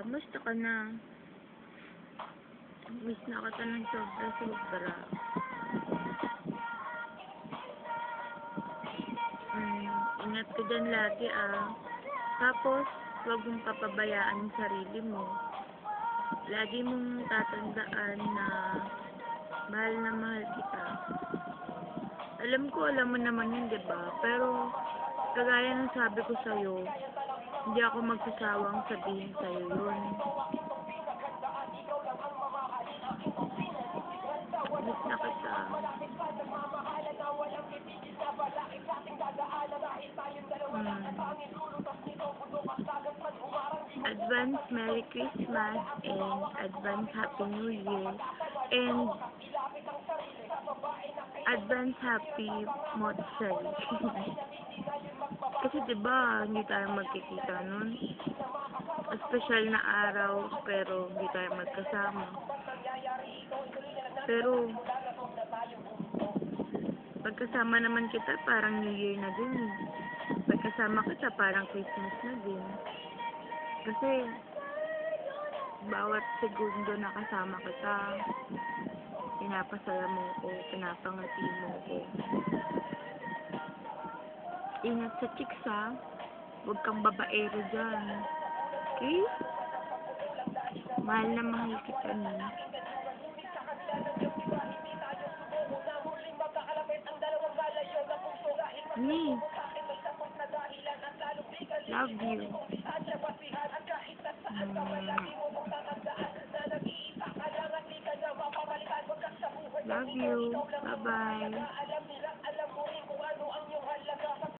Musta ka na? Miss na kita ng sobra-sobra. Ingat ka dyan lagi Tapos, huwag mong papabayaan ang sarili mo. Lagi mong tatandaan na mahal na mahal kita. Alam mo naman yun, diba? Pero, kagaya ng sabi ko sa'yo, hindi ako magsasawang sabihin sa'yo yun. Miss na kita. Advance Merry Christmas and Advance Happy New Year and Advance Happy Motsari. Kasi diba, hindi tayo magkikita nun. Special na araw, pero hindi tayo magkasama. Pero, pagkasama naman kita, parang New Year na din. Pagkasama kita, parang Christmas na din. Kasi, bawat segundo na kasama kita, pinapasaya mo ko, pinapangati mo ko. Ingat sa chicks huwag kang babaero dyan. Okay? Mahal na mahal kita niya. Love you. Love you. Bye-bye.